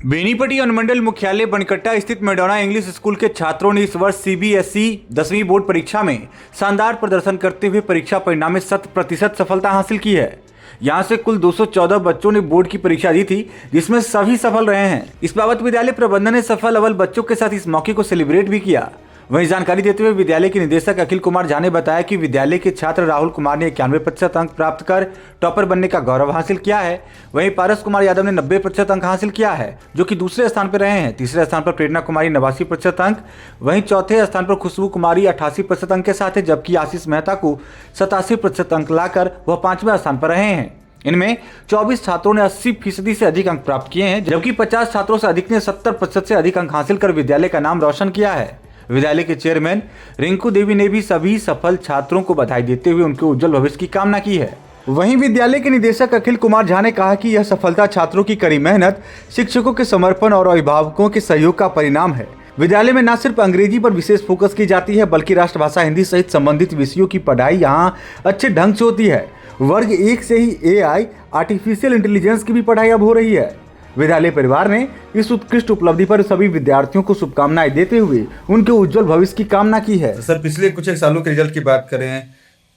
बेनीपट्टी अनुमंडल मुख्यालय बनकट्टा स्थित मैडोना इंग्लिश स्कूल के छात्रों ने इस वर्ष सीबीएसई 10वीं बोर्ड परीक्षा में शानदार प्रदर्शन करते हुए परीक्षा परिणाम में 100% सफलता हासिल की है। यहां से कुल 214 बच्चों ने बोर्ड की परीक्षा दी थी, जिसमें सभी सफल रहे हैं। इस बाबत विद्यालय प्रबंधन ने सफल अव्वल बच्चों के साथ इस मौके को सेलिब्रेट भी किया। वहीं जानकारी देते हुए विद्यालय के निदेशक अखिल कुमार झा ने बताया कि विद्यालय के छात्र राहुल कुमार ने 91% अंक प्राप्त कर टॉपर बनने का गौरव हासिल किया है। वहीं पारस कुमार यादव ने 90% अंक हासिल किया है, जो कि दूसरे स्थान पर रहे हैं। तीसरे स्थान पर प्रेरणा कुमारी 89% अंक, वहीं चौथे स्थान पर खुशबू कुमारी 88% अंक के साथ है, जबकि आशीष मेहता को 87% अंक लाकर वह 5वें स्थान पर रहे हैं। इनमें 24 छात्रों ने 80% से अधिक अंक प्राप्त किए हैं, जबकि 50 छात्रों से अधिक ने 70% से अधिक अंक हासिल कर विद्यालय का नाम रोशन किया है। विद्यालय के चेयरमैन रिंकू देवी ने भी सभी सफल छात्रों को बधाई देते हुए उनके उज्जवल भविष्य की कामना की है। वहीं विद्यालय के निदेशक अखिल कुमार झा ने कहा कि यह सफलता छात्रों की कड़ी मेहनत, शिक्षकों के समर्पण और अभिभावकों के सहयोग का परिणाम है। विद्यालय में न सिर्फ अंग्रेजी पर विशेष फोकस की जाती है, बल्कि राष्ट्रभाषा हिंदी सहित संबंधित विषयों की पढ़ाई यहाँ अच्छे ढंग से होती है। वर्ग 1 से ही AI आर्टिफिशियल इंटेलिजेंस की भी पढ़ाई अब हो रही है। विद्यालय परिवार ने इस उत्कृष्ट उपलब्धि पर सभी विद्यार्थियों को शुभकामनाएं देते हुए उनके उज्जवल भविष्य की कामना की है। तो सर, पिछले कुछ एक सालों के रिजल्ट की बात करें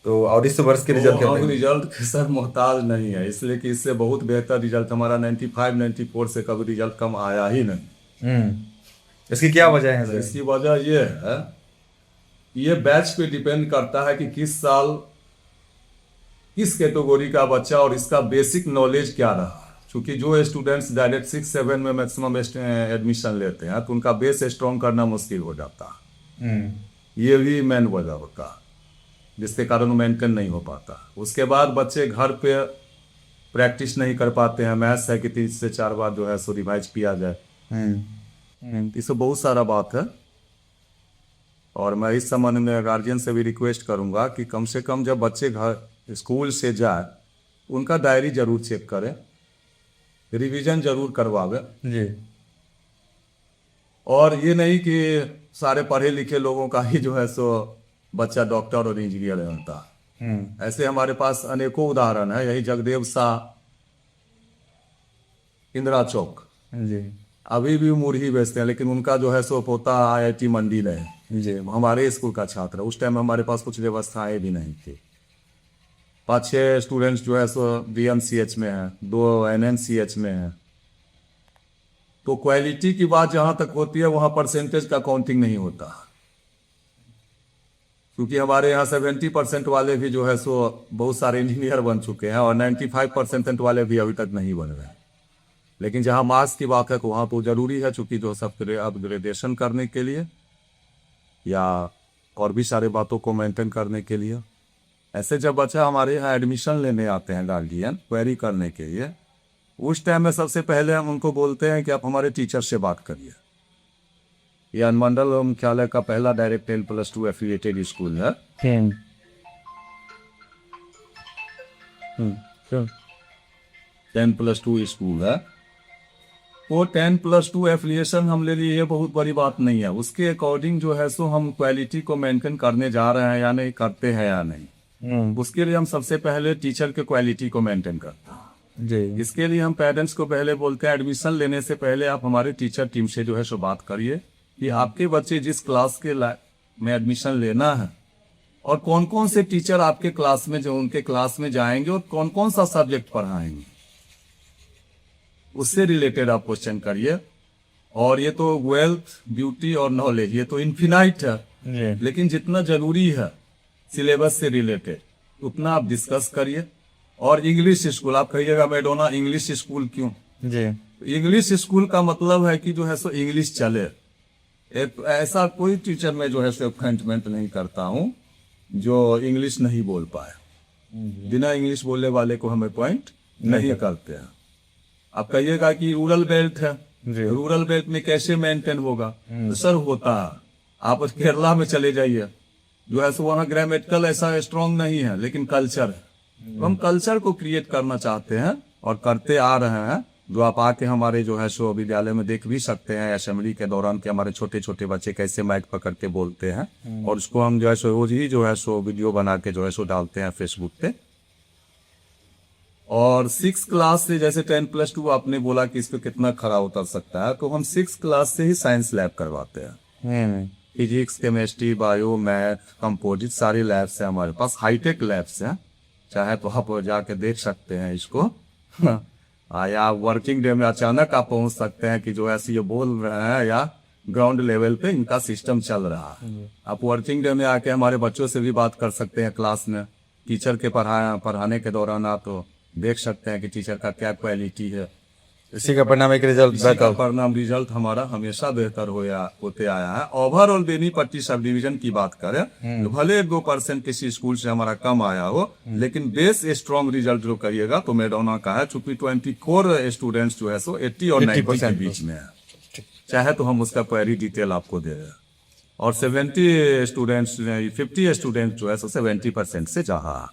तो और इस वर्ष के रिजल्ट हम रिजल्ट के सर मोहताज नहीं है, इसलिए कि इससे बहुत बेहतर रिजल्ट हमारा 95-94 से कभी रिजल्ट कम आया ही नहीं। इसकी क्या वजह है सर? इसकी वजह ये है, ये बैच पे डिपेंड करता है कि किस साल किस कैटेगरी का बच्चा और इसका बेसिक नॉलेज क्या रहा। क्योंकि जो स्टूडेंट्स डायरेक्ट 6-7 में मैक्सिमम एडमिशन लेते हैं तो उनका बेस स्ट्रॉन्ग करना मुश्किल हो जाता है। ये भी मेन वजह होता है जिसके कारण वो मेंटेन नहीं हो पाता। उसके बाद बच्चे घर पे प्रैक्टिस नहीं कर पाते हैं। मैथ्स है कि 3 से 4 बार जो है सो रिवाइज किया जाए। इससे बहुत सारा बात है और मैं इस संबंध में गार्जियन से भी रिक्वेस्ट करूंगा कि कम से कम जब बच्चे घर स्कूल से जाए उनका डायरी जरूर चेक करें, रिवीजन जरूर करवावे जी। और ये नहीं कि सारे पढ़े लिखे लोगों का ही जो है सो बच्चा डॉक्टर और इंजीनियर बनता। ऐसे हमारे पास अनेकों उदाहरण है। यही जगदेव शाह, इंदिरा चौक जी अभी भी मुरही बेचते हैं, लेकिन उनका जो है सो पोता IIT मंडी है जी, हमारे स्कूल का छात्र। उस टाइम हमारे पास कुछ व्यवस्थाएं भी नहीं थी। 5-6 स्टूडेंट्स जो है सो DMCH में है, 2 NMCH में है। तो क्वालिटी की बात जहां तक होती है वहां परसेंटेज का काउंटिंग नहीं होता, क्योंकि हमारे यहाँ 70% वाले भी जो है सो बहुत सारे इंजीनियर बन चुके हैं और 95% वाले भी अभी तक नहीं बन रहे। लेकिन जहां मार्क्स की बात है तो वहां तो जरूरी है, चूंकि जो सब अपग्रेडेशन करने के लिए या और भी सारे बातों को मेंटेन करने के लिए। ऐसे जब बच्चा हमारे यहाँ एडमिशन लेने आते हैं गार्जियन क्वेरी करने के लिए, उस टाइम में सबसे पहले हम उनको बोलते हैं कि आप हमारे टीचर से बात करिए। यह अनुमंडल मुख्यालय का पहला डायरेक्ट 10+2 एफिलिएटेड स्कूल है। 10+2 स्कूल है। वो 10+2 एफिलिएशन हम ले लिए, ये बहुत बड़ी बात नहीं है। उसके अकॉर्डिंग जो है सो हम क्वालिटी को मेंटेन करने जा रहे हैं या नहीं, करते हैं या नहीं, उसके लिए हम सबसे पहले टीचर के क्वालिटी को मेंटेन करते हैं जी। इसके लिए हम पेरेंट्स को पहले बोलते हैं एडमिशन लेने से पहले आप हमारे टीचर टीम से जो है सो बात करिए कि आपके बच्चे जिस क्लास के में एडमिशन लेना है और कौन कौन से टीचर आपके क्लास में जो उनके क्लास में जाएंगे और कौन कौन सा सब्जेक्ट पढ़ाएंगे, उससे रिलेटेड आप क्वेश्चन करिए। और ये तो वेल्थ, ब्यूटी और नॉलेज ये तो इन्फिनाइट है, लेकिन जितना जरूरी है सिलेबस से रिलेटेड उतना आप डिस्कस करिए। और इंग्लिश स्कूल, आप कहिएगा मैडोना इंग्लिश स्कूल क्यों जी? इंग्लिश स्कूल का मतलब है कि जो है सो इंग्लिश चले। ऐसा कोई टीचर में जो है सो अपॉइंटमेंट नहीं करता हूं जो इंग्लिश नहीं बोल पाए। बिना इंग्लिश बोलने वाले को हम अपॉइंट नहीं करते हैं। आप कहिएगा कि रूरल बेल्ट है, रूरल बेल्ट में कैसे मेंटेन होगा? तो सर होता है, आप केरला में चले जाइए, जो है सो वहाँ ग्रामेटिकल ऐसा स्ट्रांग नहीं है, लेकिन कल्चर है। तो हम कल्चर को क्रिएट करना चाहते हैं और करते आ रहे हैं, जो आप आके हमारे जो है सो विद्यालय में देख भी सकते हैं असेंबली के दौरान कि हमारे छोटे छोटे बच्चे कैसे माइक पकड़ के बोलते हैं। और उसको हम जो है सो रोज ही जो है सो वीडियो बना के जो है सो डालते हैं फेसबुक पे। और 6 क्लास से जैसे 10+2 आपने बोला कि इस पे कितना खरा उतर सकता है, तो हम 6 क्लास से ही साइंस लैब करवाते हैं। Physics, chemistry, bio, math, composite सारी लैब्स हैं हमारे पास, हाईटेक लैब्स हैं। चाहे तो आप जाके देख सकते हैं इसको। या वर्किंग डे में अचानक आप पहुंच सकते हैं कि जो ऐसे ये बोल रहे हैं या ग्राउंड लेवल पे इनका सिस्टम चल रहा है। आप वर्किंग डे में आके हमारे बच्चों से भी बात कर सकते हैं क्लास में। टीचर के पढ़ाने के दौरान आप तो देख सकते हैं कि टीचर का क्या क्वालिटी है। इसी का परिणाम एक रिजल्ट इसी का बेहतर। परिणाम रिजल्ट हमारा हमेशा बेहतर होते आया है। ओवरऑल बेनीपट्टी सब डिवीजन की बात करें तो भले 2% किसी स्कूल से हमारा कम आया हो, लेकिन बेस स्ट्रॉन्ग रिजल्ट जो करिएगा तो मैडोना का है, चूंकि 24 स्टूडेंट्स जो है सो 80 और 90 के बीच में है। चाहे तो हम उसका क्वेरी डिटेल आपको दे रहे हैं। और 50 स्टूडेंट्स जो है सो 70% से ज्यादा।